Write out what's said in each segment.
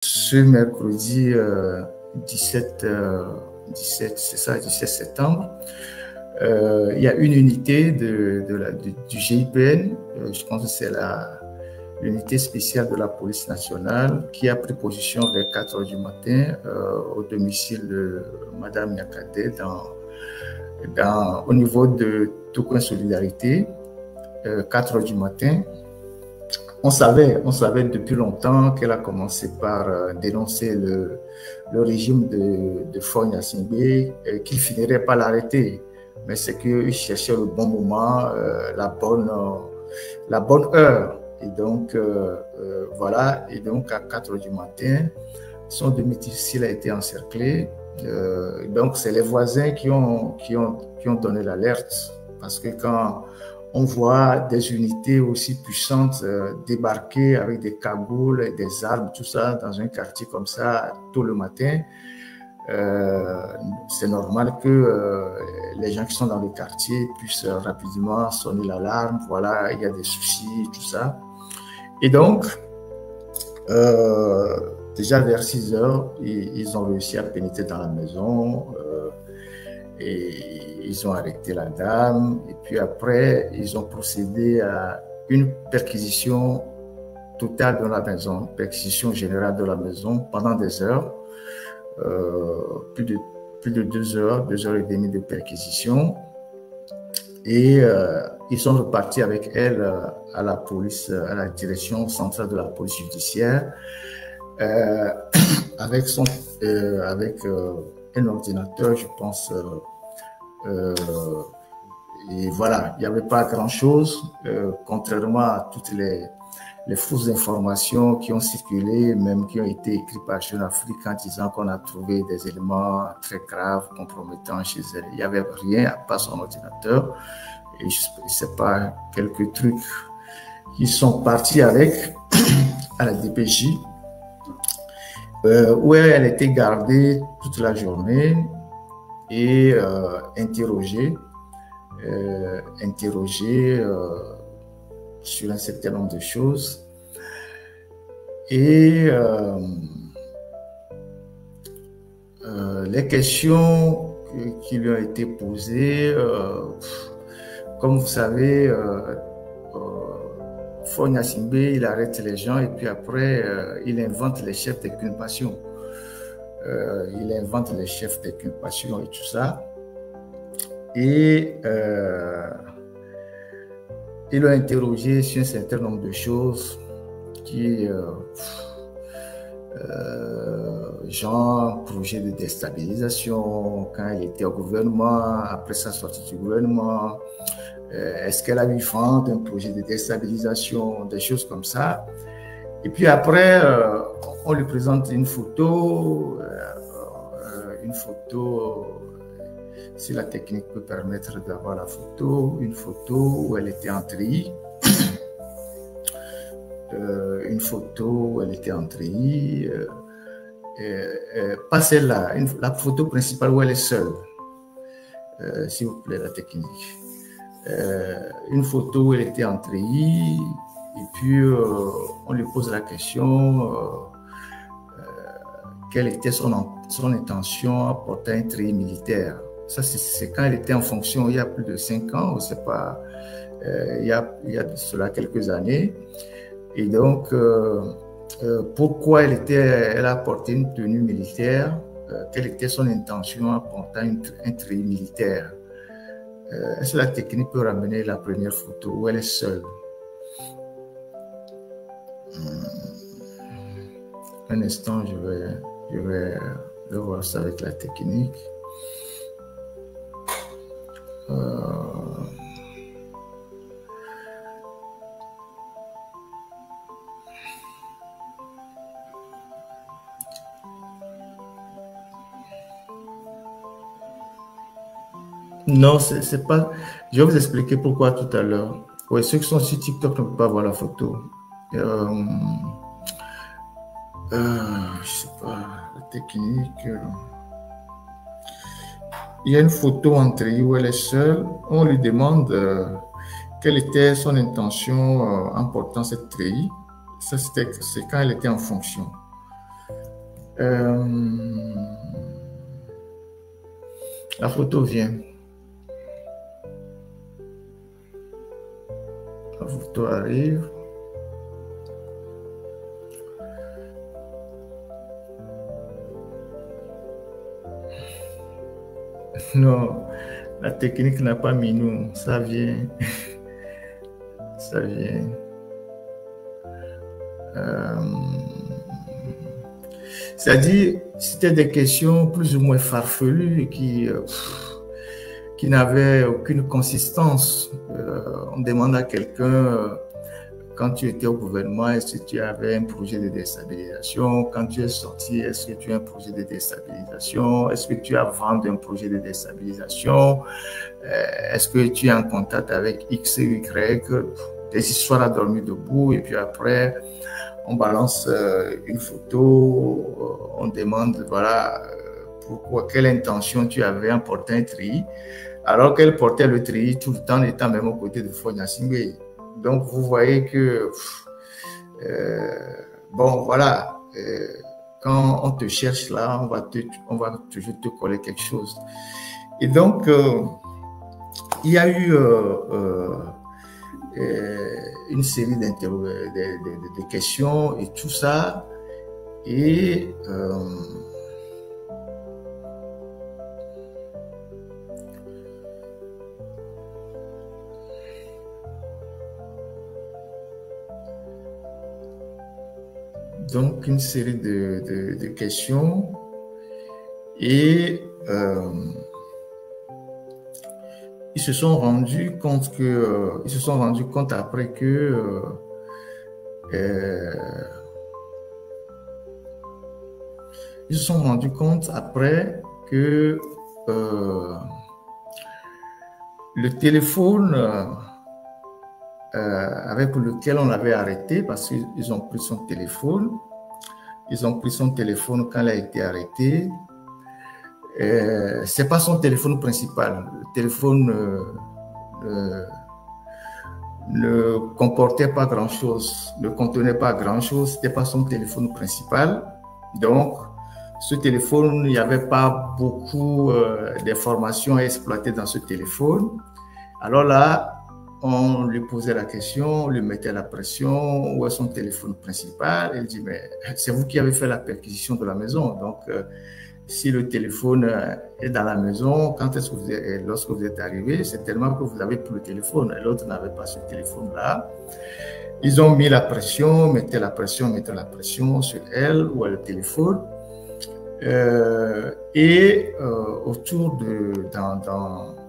ce mercredi 17 septembre, il y a une unité du GIPN, je pense que c'est l'unité spéciale de la police nationale, qui a pris position vers 4 heures du matin au domicile de Madame Nyakate au niveau de Toukouin Solidarité, 4 heures du matin. On savait depuis longtemps qu'elle a commencé par dénoncer le régime de Faure Gnassingbé, qu'il finirait par l'arrêter. Mais c'est qu'il cherchait le bon moment, la bonne heure. Et donc, voilà. Et donc, à 4 heures du matin, son domicile a été encerclé. Donc, c'est les voisins qui ont donné l'alerte. Parce que quand on voit des unités aussi puissantes débarquer avec des cagoules et des armes, tout ça, dans un quartier comme ça, tôt le matin, c'est normal que les gens qui sont dans le quartier puissent rapidement sonner l'alarme. Voilà, il y a des soucis, tout ça. Et donc, déjà vers 6 heures, ils ont réussi à pénétrer dans la maison et ils ont arrêté la dame. Et puis après, ils ont procédé à une perquisition totale de la maison, perquisition générale de la maison pendant des heures, plus de 2 heures, 2 heures et demie de perquisition. Et ils sont repartis avec elle à la police, à la direction centrale de la police judiciaire, avec un ordinateur, je pense. Et voilà, il n'y avait pas grand-chose, contrairement à toutes les fausses informations qui ont circulé, même qui ont été écrites par Jeune Afrique en disant qu'on a trouvé des éléments très graves, compromettants chez elle. Il n'y avait rien à part son ordinateur. Et je ne sais pas, quelques trucs qui sont partis avec à la DPJ, où elle était gardée toute la journée et interrogée sur un certain nombre de choses. Et les questions qui lui ont été posées, comme vous savez, Faure Gnassingbé, il arrête les gens et puis après, il invente les chefs d'inculpation. Il invente les chefs d'inculpation et tout ça. Et il l'a interrogé sur un certain nombre de choses qui, genre projet de déstabilisation quand elle était au gouvernement, après sa sortie du gouvernement, est-ce qu'elle a eu vent d'un projet de déstabilisation, des choses comme ça. Et puis après, on lui présente une photo, si la technique peut permettre d'avoir la photo, une photo où elle était en treillis. Pas celle-là, la photo principale où elle est seule, s'il vous plaît, la technique. Une photo où elle était en treillis, et puis on lui pose la question quelle était son intention à porter un treillis militaire. Ça, c'est quand elle était en fonction, il y a plus de 5 ans, on sait pas, il y a de cela quelques années. Et donc, pourquoi elle a porté une tenue militaire, quelle était son intention à porter un treillis militaire. Est-ce que la technique peut ramener la première photo où elle est seule? Un instant, je vais voir ça avec la technique. Non, c'est pas. Je vais vous expliquer pourquoi tout à l'heure. Oui, ceux qui sont sur TikTok ne peuvent pas voir la photo. Je sais pas, la technique. Il y a une photo en treillis où elle est seule. On lui demande quelle était son intention en portant cette treillis. Ça, c'est quand elle était en fonction. La photo vient. La photo arrive. Non, la technique n'a pas mis nous. Ça vient. Ça vient. C'est-à-dire, c'était des questions plus ou moins farfelues qui n'avaient aucune consistance. On demande à quelqu'un, quand tu étais au gouvernement, est-ce que tu avais un projet de déstabilisation? Quand tu es sorti, est-ce que tu as un projet de déstabilisation? Est-ce que tu as vendu un projet de déstabilisation? Est-ce que tu es en contact avec X et Y? Des histoires à dormir debout, et puis après, on balance une photo, on demande, voilà, pourquoi, quelle intention tu avais en portant un treillis, alors qu'elle portait le treillis tout le temps en étant même aux côtés de Fonya Singbe. Donc, vous voyez que, bon, voilà, quand on te cherche là, on va toujours te coller quelque chose. Et donc, il y a eu une série de questions et tout ça. Et donc, une série de questions. Et ils se sont rendus compte après que ils se sont rendus compte après que le téléphone avec lequel on l'avait arrêté, parce qu'ils ont pris son téléphone, quand il a été arrêté. C'est pas son téléphone principal. Le téléphone ne comportait pas grand-chose, ne contenait pas grand-chose. C'était pas son téléphone principal. Donc, ce téléphone, il n'y avait pas beaucoup d'informations à exploiter dans ce téléphone. Alors là, on lui posait la question, on lui mettait la pression, où est son téléphone principal? Il dit, mais c'est vous qui avez fait la perquisition de la maison. Donc, si le téléphone est dans la maison, lorsque vous êtes arrivé, c'est tellement que vous avez pris le téléphone et l'autre n'avait pas ce téléphone-là. Ils ont mis la pression, mettaient la pression sur elle ou le téléphone. Autour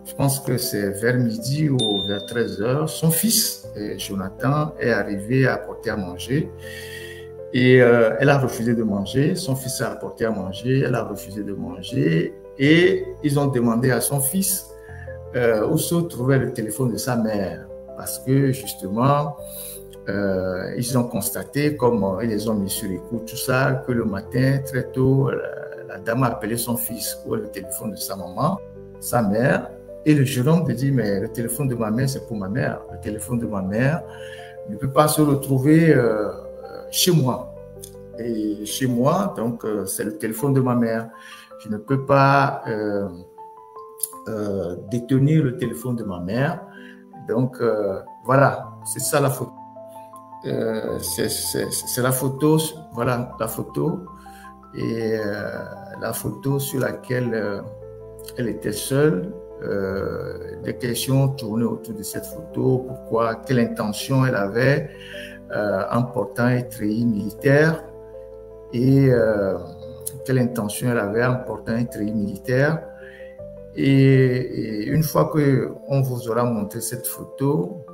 je pense que c'est vers midi ou vers 13h, son fils, Jonathan, est arrivé à apporter à manger. Et elle a refusé de manger. Son fils a apporté à manger. Elle a refusé de manger. Et ils ont demandé à son fils où se trouvait le téléphone de sa mère. Parce que justement, ils ont constaté, comme ils les ont mis sur écoute, tout ça, que le matin, très tôt, la dame a appelé son fils ou le téléphone de sa maman, sa mère. Et le gérant lui dit, mais le téléphone de ma mère, c'est pour ma mère. Le téléphone de ma mère ne peut pas se retrouver chez moi. Et chez moi, donc, c'est le téléphone de ma mère. Je ne peux pas détenir le téléphone de ma mère. Donc, voilà, c'est ça la photo. C'est la photo, voilà, la photo. Et la photo sur laquelle elle était seule. Des questions tournaient autour de cette photo. Pourquoi, quelle intention elle avait en portant un treillis militaire et quelle intention elle avait en portant un treillis militaire. Et une fois qu'on vous aura montré cette photo,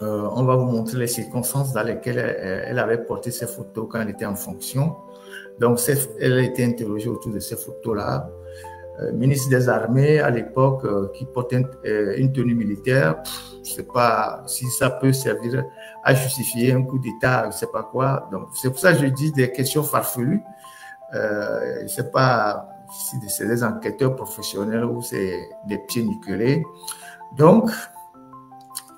on va vous montrer les circonstances dans lesquelles elle avait porté ces photos quand elle était en fonction. Donc, elle a été interrogée autour de ces photos-là. Ministre des Armées à l'époque qui portait une tenue militaire, je ne sais pas si ça peut servir à justifier un coup d'État, je ne sais pas quoi. Donc, c'est pour ça que je dis des questions farfelues. Je ne sais pas si c'est des enquêteurs professionnels ou c'est des pieds nickelés. Donc,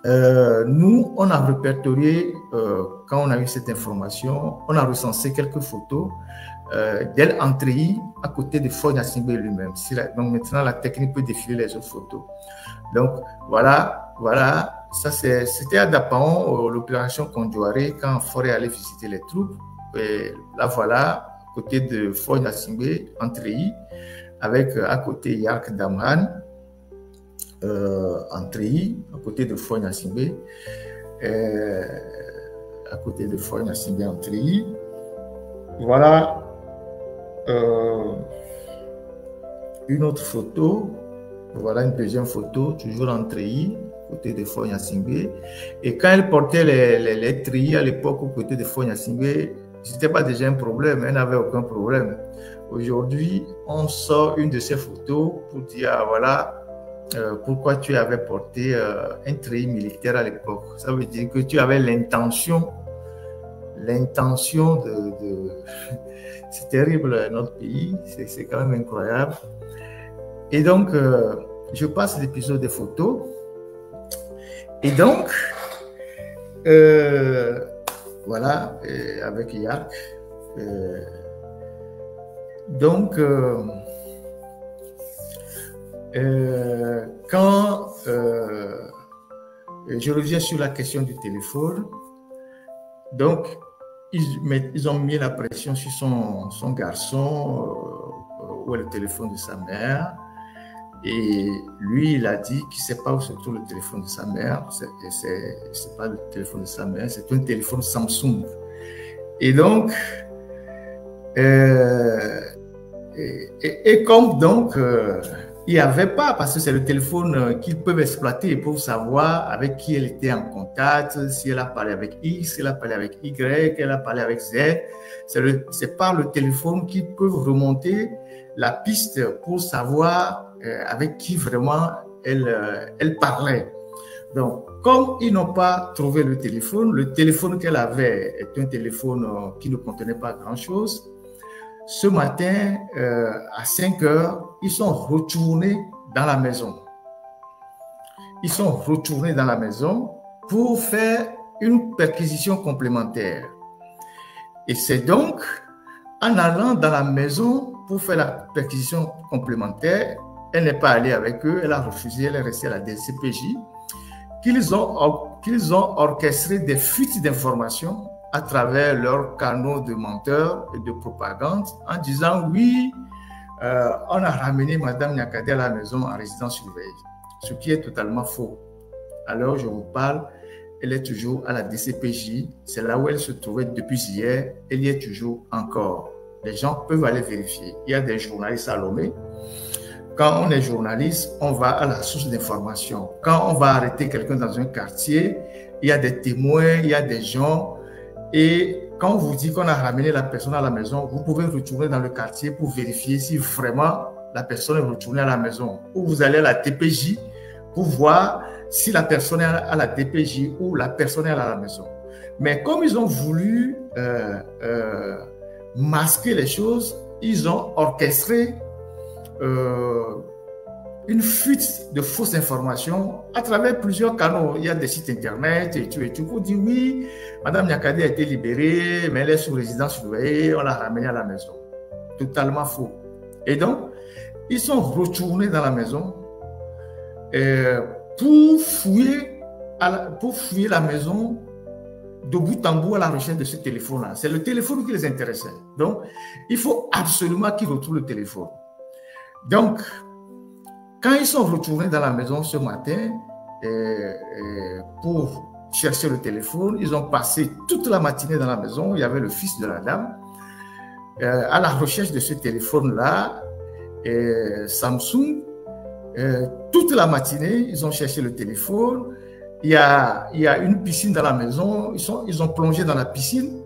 Nous, on a répertorié, quand on a eu cette information, on a recensé quelques photos d'El Antréi à côté de Foy Gnassingbé lui-même. Donc maintenant, la technique peut défiler les autres photos. Donc voilà, ça c'était à Dapaon, l'opération Kondouaré, quand Foy allait visiter les troupes. Et là voilà, à côté de Foy Gnassingbé, Antréi, avec à côté Yark Damran, Antréi, à côté de Foy Gnassingbé, à côté de Foy Gnassingbé, Antréi. Voilà une autre photo. Voilà une deuxième photo, toujours en treillis, côté de Foy Gnassingbé. Et quand elle portait les treillis à l'époque au côté de Foy Gnassingbé, ce n'était pas déjà un problème, elle n'avait aucun problème. Aujourd'hui, on sort une de ces photos pour dire, voilà, pourquoi tu avais porté un treillis militaire à l'époque. Ça veut dire que tu avais l'intention de... C'est terrible, notre pays, c'est quand même incroyable. Et donc, je passe l'épisode des photos. Et donc, voilà, avec Yark. Donc, quand je reviens sur la question du téléphone, donc, ils ont mis la pression sur son garçon, où est le téléphone de sa mère. Et lui, il a dit qu'il ne sait pas où se trouve le téléphone de sa mère. Ce n'est pas le téléphone de sa mère, c'est un téléphone Samsung. Et donc, comme donc, il n'y avait pas, parce que c'est le téléphone qu'ils peuvent exploiter pour savoir avec qui elle était en contact, si elle a parlé avec X, si elle a parlé avec Y, elle a parlé avec Z. C'est par le téléphone qu'ils peuvent remonter la piste pour savoir avec qui vraiment elle parlait. Donc, comme ils n'ont pas trouvé le téléphone qu'elle avait est un téléphone qui ne contenait pas grand-chose. Ce matin, à 5 heures, ils sont retournés dans la maison. Ils sont retournés dans la maison pour faire une perquisition complémentaire. Et c'est donc en allant dans la maison pour faire la perquisition complémentaire, elle n'est pas allée avec eux, elle a refusé, elle est restée à la DCPJ, qu'ils ont orchestré des fuites d'informations à travers leurs canaux de menteurs et de propagande en disant oui, on a ramené Madame Niakate à la maison en résidence surveillée, ce qui est totalement faux. Alors je vous parle, elle est toujours à la DCPJ, c'est là où elle se trouvait depuis hier, elle y est toujours encore. Les gens peuvent aller vérifier. Il y a des journalistes à Lomé. Quand on est journaliste, on va à la source d'information. Quand on va arrêter quelqu'un dans un quartier, il y a des témoins, il y a des gens. Et quand on vous dit qu'on a ramené la personne à la maison, vous pouvez retourner dans le quartier pour vérifier si vraiment la personne est retournée à la maison. Ou vous allez à la TPJ pour voir si la personne est à la TPJ ou la personne est à la maison. Mais comme ils ont voulu masquer les choses, ils ont orchestré une fuite de fausses informations à travers plusieurs canaux. Il y a des sites internet et tout pour dire oui, Madame Niakate a été libérée, mais elle est sous résidence surveillée, on l'a ramenée à la maison. Totalement faux. Et donc, ils sont retournés dans la maison pour fouiller la maison de bout en bout à la recherche de ce téléphone-là. C'est le téléphone qui les intéressait. Donc, il faut absolument qu'ils retrouvent le téléphone. Donc, quand ils sont retournés dans la maison ce matin pour chercher le téléphone, ils ont passé toute la matinée dans la maison. Il y avait le fils de la dame à la recherche de ce téléphone-là, Samsung. Toute la matinée, ils ont cherché le téléphone. Il y a une piscine dans la maison. Ils ont plongé dans la piscine.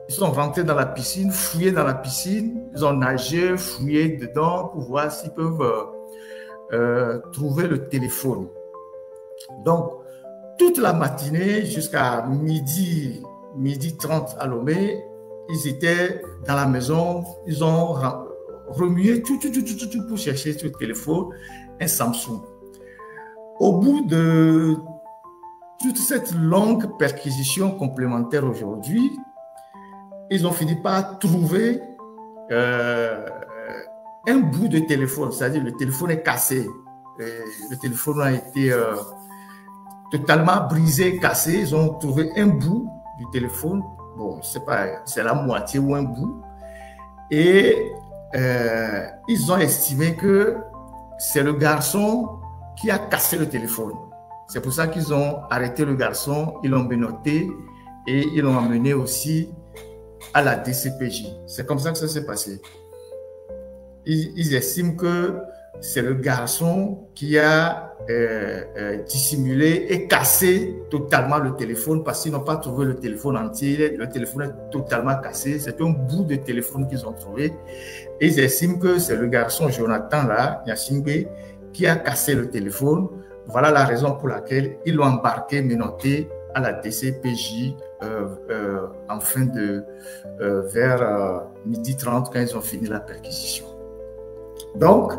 Ils sont rentrés dans la piscine, fouillés dans la piscine. Ils ont nagé, fouillé dedans pour voir s'ils peuvent trouver le téléphone. Donc, toute la matinée jusqu'à midi 30 à Lomé, ils étaient dans la maison. Ils ont remué tout pour chercher ce téléphone, un Samsung. Au bout de toute cette longue perquisition complémentaire aujourd'hui, ils ont fini par trouver un bout de téléphone, c'est-à-dire le téléphone est cassé. Le téléphone a été totalement brisé, cassé. Ils ont trouvé un bout du téléphone. Bon, je sais pas, c'est la moitié ou un bout. Et ils ont estimé que c'est le garçon qui a cassé le téléphone. C'est pour ça qu'ils ont arrêté le garçon, ils l'ont menotté et ils l'ont emmené aussi à la DCPJ. C'est comme ça que ça s'est passé. Ils estiment que c'est le garçon qui a dissimulé et cassé totalement le téléphone parce qu'ils n'ont pas trouvé le téléphone entier. Le téléphone est totalement cassé. C'est un bout de téléphone qu'ils ont trouvé. Et ils estiment que c'est le garçon Jonathan là, Nyasingbe, qui a cassé le téléphone. Voilà la raison pour laquelle ils l'ont embarqué, menotté à la DCPJ vers 12h30 quand ils ont fini la perquisition. Donc,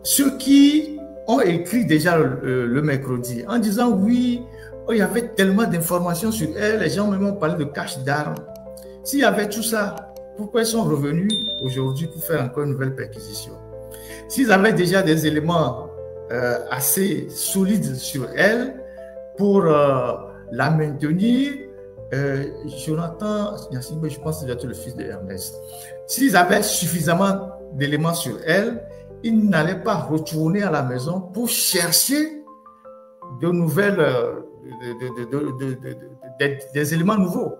ceux qui ont écrit déjà le mercredi en disant oui, oh, il y avait tellement d'informations sur elle, les gens même ont parlé de cache d'armes. S'il y avait tout ça, pourquoi ils sont revenus aujourd'hui pour faire encore une nouvelle perquisition? S'ils avaient déjà des éléments assez solides sur elle pour la maintenir, Jonathan, je pense que c'est le fils de Ernest. S'ils avaient suffisamment d'éléments sur elle, ils n'allaient pas retourner à la maison pour chercher de nouvelles, des éléments nouveaux.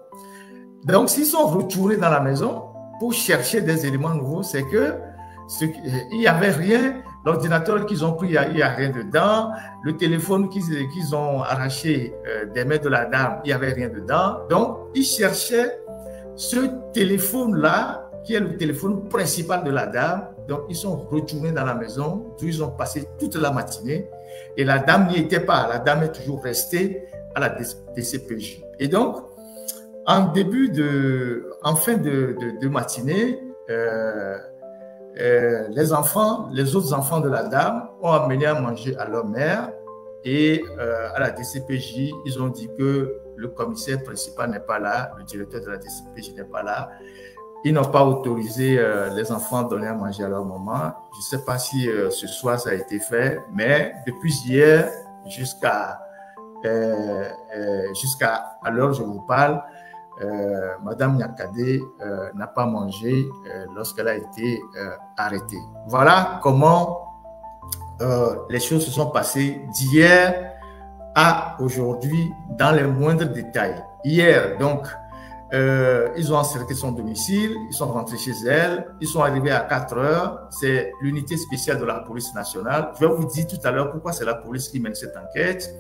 Donc, s'ils sont retournés dans la maison pour chercher des éléments nouveaux, c'est que il n'y avait rien. L'ordinateur qu'ils ont pris, il n'y a rien dedans. Le téléphone qu'ils ont arraché des mains de la dame, il n'y avait rien dedans. Donc, ils cherchaient ce téléphone-là, qui est le téléphone principal de la dame. Donc, ils sont retournés dans la maison, où ils ont passé toute la matinée. Et la dame n'y était pas. La dame est toujours restée à la DCPJ. Et donc, en fin de matinée, les autres enfants de la dame ont amené à manger à leur mère et à la DCPJ, ils ont dit que le commissaire principal n'est pas là, le directeur de la DCPJ n'est pas là. Ils n'ont pas autorisé les enfants à donner à manger à leur maman. Je ne sais pas si ce soir ça a été fait, mais depuis hier jusqu'à l'heure où je vous parle, Madame Nyakade n'a pas mangé lorsqu'elle a été arrêtée. Voilà comment les choses se sont passées d'hier à aujourd'hui dans les moindres détails. Hier, donc, ils ont encerclé son domicile, ils sont rentrés chez elle, ils sont arrivés à 4 heures, c'est l'unité spéciale de la police nationale. Je vais vous dire tout à l'heure pourquoi c'est la police qui mène cette enquête.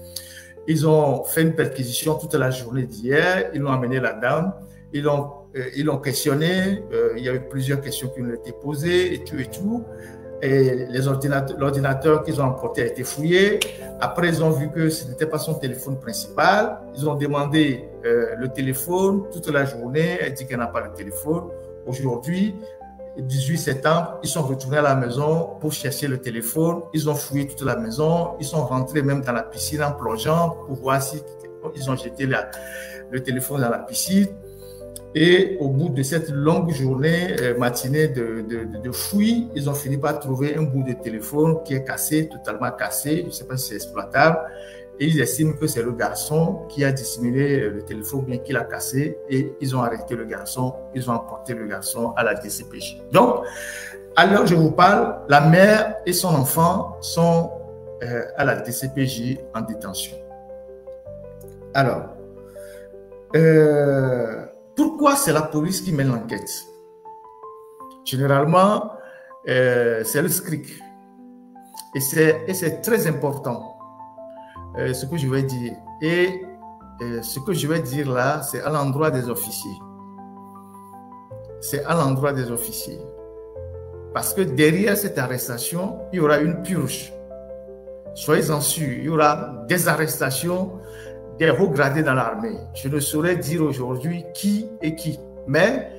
Ils ont fait une perquisition toute la journée d'hier. Ils ont amené la dame. Ils l'ont questionné. Il y avait plusieurs questions qui lui ont été posées et tout et tout. Et l'ordinateur qu'ils ont emporté a été fouillé. Après, ils ont vu que ce n'était pas son téléphone principal. Ils ont demandé le téléphone toute la journée. Elle dit qu'elle n'a pas le téléphone. Aujourd'hui, 18 septembre, ils sont retournés à la maison pour chercher le téléphone. Ils ont fouillé toute la maison. Ils sont rentrés même dans la piscine en plongeant pour voir si ils ont jeté le téléphone dans la piscine. Et au bout de cette longue journée, matinée de fouilles, ils ont fini par trouver un bout de téléphone qui est cassé, totalement cassé. Je ne sais pas si c'est exploitable. Et ils estiment que c'est le garçon qui a dissimulé le téléphone, bien qu'il a cassé, et ils ont arrêté le garçon, ils ont emporté le garçon à la DCPJ. Donc, à l'heure où je vous parle, la mère et son enfant sont à la DCPJ en détention. Alors, pourquoi c'est la police qui mène l'enquête? Généralement, c'est le SCRIC. Et c'est très important. Ce que je vais dire. Et ce que je vais dire là, c'est à l'endroit des officiers. C'est à l'endroit des officiers. Parce que derrière cette arrestation, il y aura une purge. Soyez-en sûrs, il y aura des arrestations des hauts gradés dans l'armée. Je ne saurais dire aujourd'hui qui est qui. Mais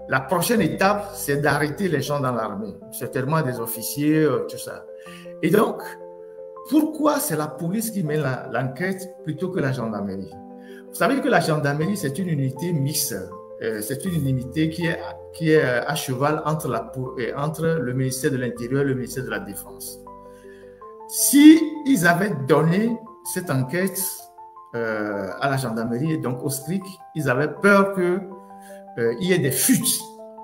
la prochaine étape, c'est d'arrêter les gens dans l'armée. Certainement des officiers, tout ça. Et donc, pourquoi c'est la police qui mène l'enquête plutôt que la gendarmerie? Vous savez que la gendarmerie, c'est une unité mixte. C'est une unité qui est à cheval entre le ministère de l'Intérieur et le ministère de la Défense. Si ils avaient donné cette enquête à la gendarmerie et donc au SCRIC, ils avaient peur qu'il y ait des fuites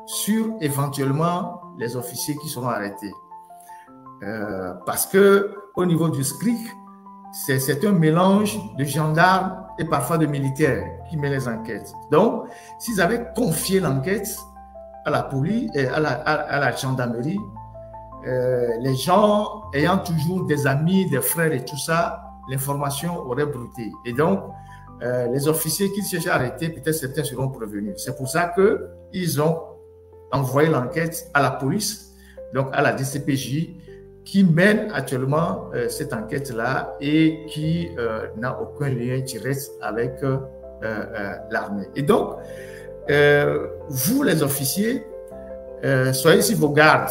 sur éventuellement les officiers qui seront arrêtés. Parce que au niveau du SCRIC, c'est un mélange de gendarmes et parfois de militaires qui mènent les enquêtes. Donc, s'ils avaient confié l'enquête à la police et à la gendarmerie, les gens ayant toujours des amis, des frères et tout ça, l'information aurait brouté. Et donc, les officiers qui cherchaient à arrêter, peut-être certains seront prévenus. C'est pour ça qu'ils ont envoyé l'enquête à la police, donc à la DCPJ, qui mène actuellement cette enquête-là et qui n'a aucun lien direct avec l'armée. Et donc, vous les officiers, soyez sur vos gardes.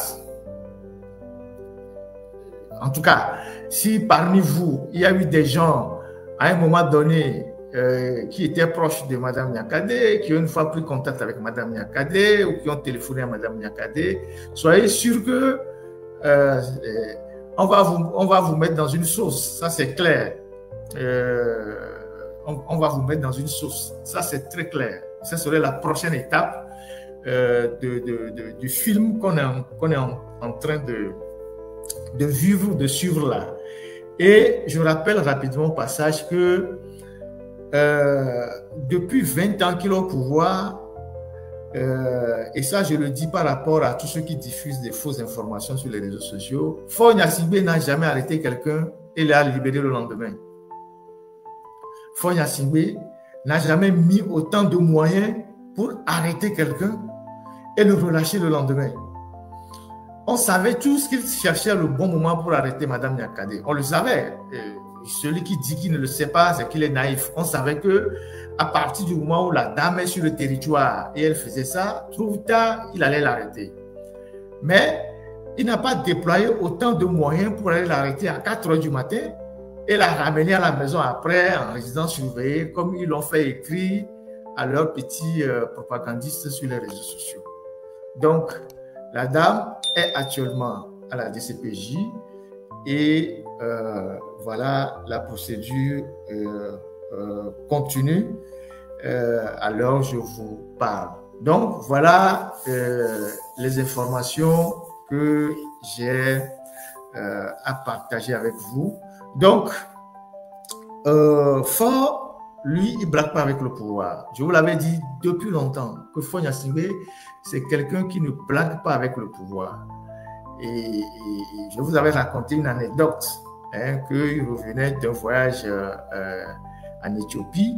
En tout cas, si parmi vous, il y a eu des gens, à un moment donné, qui étaient proches de Mme Niakhaddé, qui ont une fois pris contact avec Mme Niakhaddé ou qui ont téléphoné à Mme Niakhaddé, soyez sûr que on va vous mettre dans une sauce, ça c'est clair. On va vous mettre dans une sauce, ça c'est très clair. Ça serait la prochaine étape du film qu'on est en train de vivre, de suivre là. Et je rappelle rapidement au passage que depuis 20 ans qu'il est au pouvoir, et ça je le dis par rapport à tous ceux qui diffusent des fausses informations sur les réseaux sociaux, Faure Gnassingbé n'a jamais arrêté quelqu'un et l'a libéré le lendemain. Faure Gnassingbé n'a jamais mis autant de moyens pour arrêter quelqu'un et le relâcher le lendemain. On savait tous qu'il cherchait le bon moment pour arrêter Mme Niakhaddé. On le savait. Celui qui dit qu'il ne le sait pas, c'est qu'il est naïf. On savait que à partir du moment où la dame est sur le territoire et elle faisait ça, tôt ou tard, il allait l'arrêter. Mais il n'a pas déployé autant de moyens pour aller l'arrêter à 4 heures du matin et la ramener à la maison après en résidence surveillée, comme ils l'ont fait écrire à leurs petits propagandistes sur les réseaux sociaux. Donc, la dame est actuellement à la DCPJ et voilà, la procédure continue à l'heure où je vous parle. Donc, voilà les informations que j'ai à partager avec vous. Donc, Faure, lui, il ne blague pas avec le pouvoir. Je vous l'avais dit depuis longtemps que Faure Gnassingbé, c'est quelqu'un qui ne blague pas avec le pouvoir. Et je vous avais raconté une anecdote, qu'il revenait d'un voyage en Éthiopie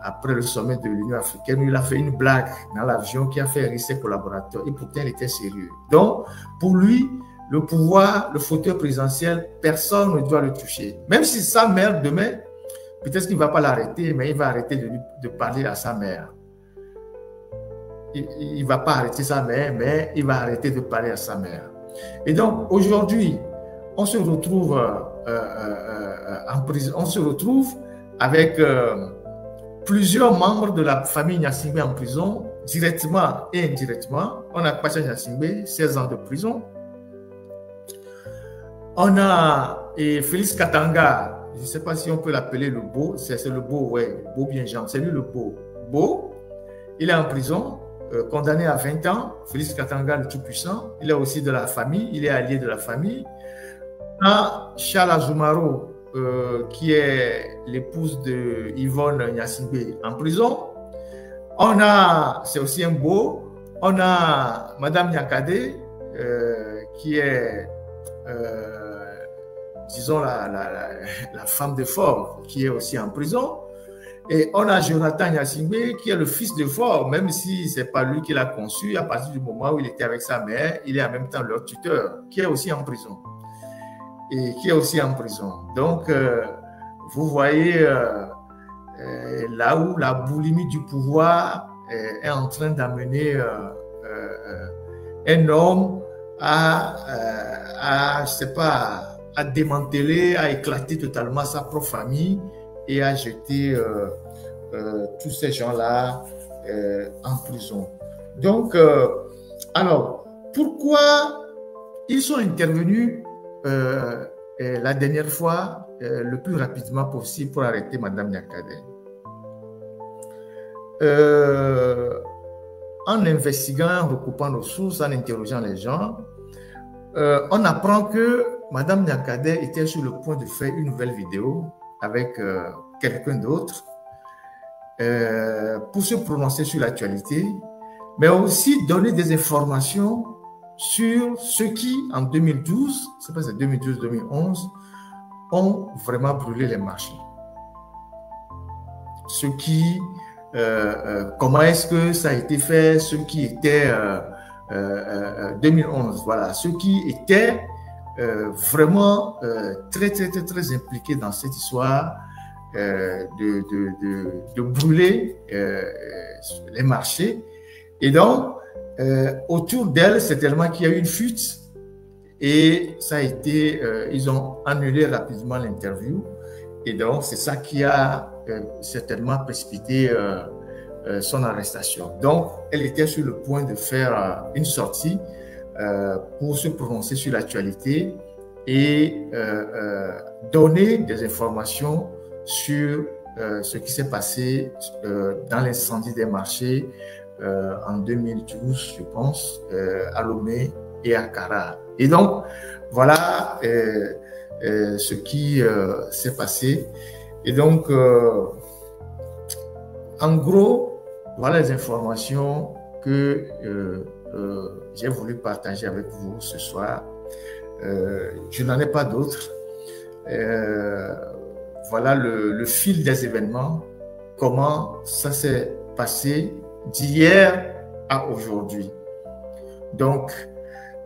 après le sommet de l'Union africaine, où il a fait une blague dans l'avion qui a fait rire ses collaborateurs et pourtant il était sérieux. Donc, pour lui, le pouvoir, le fauteuil présidentiel, personne ne doit le toucher. Même si sa mère, demain, peut-être qu'il ne va pas l'arrêter, mais il va arrêter de parler à sa mère. Il ne va pas arrêter sa mère, mais il va arrêter de parler à sa mère. Et donc, aujourd'hui, on se retrouve en prison, on se retrouve avec plusieurs membres de la famille Gnassingbé en prison, directement et indirectement. On a Kwacha Gnassingbé, 16 ans de prison. On a Félix Katanga, je ne sais pas si on peut l'appeler le beau, c'est le beau, ouais, beau bien Jean, c'est lui le beau. Beau, il est en prison, condamné à 20 ans, Félix Katanga le tout-puissant, il est aussi de la famille, il est allié de la famille. On a Charles Azumaro, qui est l'épouse de Yvonne Gnassingbé en prison. On a, c'est aussi un beau, on a Madame Niakhaddé, qui est, disons, la femme de Faure, qui est aussi en prison. Et on a Jonathan Gnassingbé, qui est le fils de Faure, même si ce n'est pas lui qui l'a conçu, à partir du moment où il était avec sa mère, il est en même temps leur tuteur, qui est aussi en prison. Et qui est aussi en prison. Donc, vous voyez là où la boulimie du pouvoir est en train d'amener un homme à je ne sais pas, a démantelé, a éclaté totalement sa propre famille et a jeté tous ces gens-là en prison. Donc, alors, pourquoi ils sont intervenus la dernière fois le plus rapidement possible pour arrêter Mme Niakhaday? En investiguant, en recoupant nos sources, en interrogeant les gens, on apprend que Mme Niakhaday était sur le point de faire une nouvelle vidéo avec quelqu'un d'autre pour se prononcer sur l'actualité, mais aussi donner des informations sur ceux qui, en 2012, c'est pas 2012-2011, ont vraiment brûlé les marchés. Ceux qui, comment est-ce que ça a été fait, ceux qui étaient 2011, voilà, ceux qui étaient vraiment très impliqués dans cette histoire de brûler les marchés. Et donc, autour d'elle, c'est tellement qu'il y a eu une fuite et ça a été, ils ont annulé rapidement l'interview. Et donc, c'est ça qui a certainement précipité son arrestation. Donc, elle était sur le point de faire une sortie pour se prononcer sur l'actualité et donner des informations sur ce qui s'est passé dans l'incendie des marchés en 2012, je pense, à Lomé et à Kara. Et donc, voilà ce qui s'est passé. Et donc, en gros, voilà les informations que j'ai voulu partager avec vous ce soir. Je n'en ai pas d'autres. Voilà le fil des événements, comment ça s'est passé d'hier à aujourd'hui. Donc,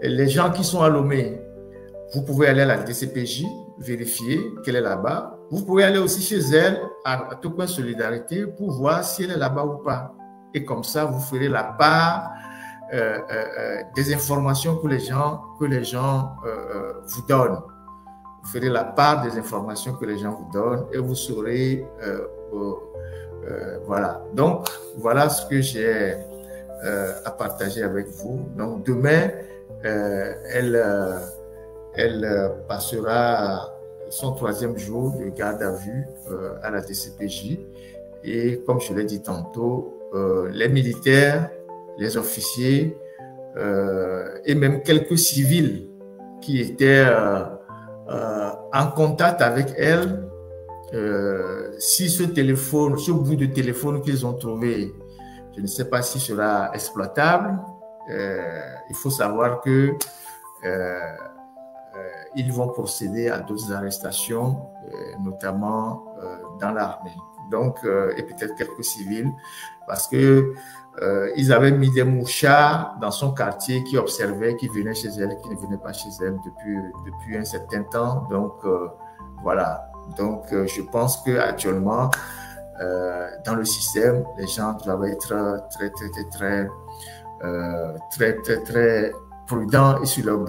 les gens qui sont à Lomé, vous pouvez aller à la DCPJ, vérifier qu'elle est là-bas. Vous pouvez aller aussi chez elle, à Tokoin Solidarité, pour voir si elle est là-bas ou pas. Et comme ça, vous ferez la part des informations que les gens vous donnent. Vous ferez la part des informations que les gens vous donnent et vous saurez, voilà. Donc, voilà ce que j'ai à partager avec vous. Donc, demain, elle passera son 3e jour de garde à vue à la DCPJ. Et comme je l'ai dit tantôt, les militaires, les officiers et même quelques civils qui étaient en contact avec elle, si ce bout de téléphone qu'ils ont trouvé, je ne sais pas si sera exploitable, il faut savoir que ils vont procéder à d'autres arrestations, notamment dans l'armée. Donc, et peut-être quelques civils, parce que ils avaient mis des mouchards dans son quartier qui observaient, qui venaient chez elle, qui ne venaient pas chez elle depuis un certain temps. Donc, voilà. Donc, je pense qu'actuellement, dans le système, les gens doivent être très prudents et sur leur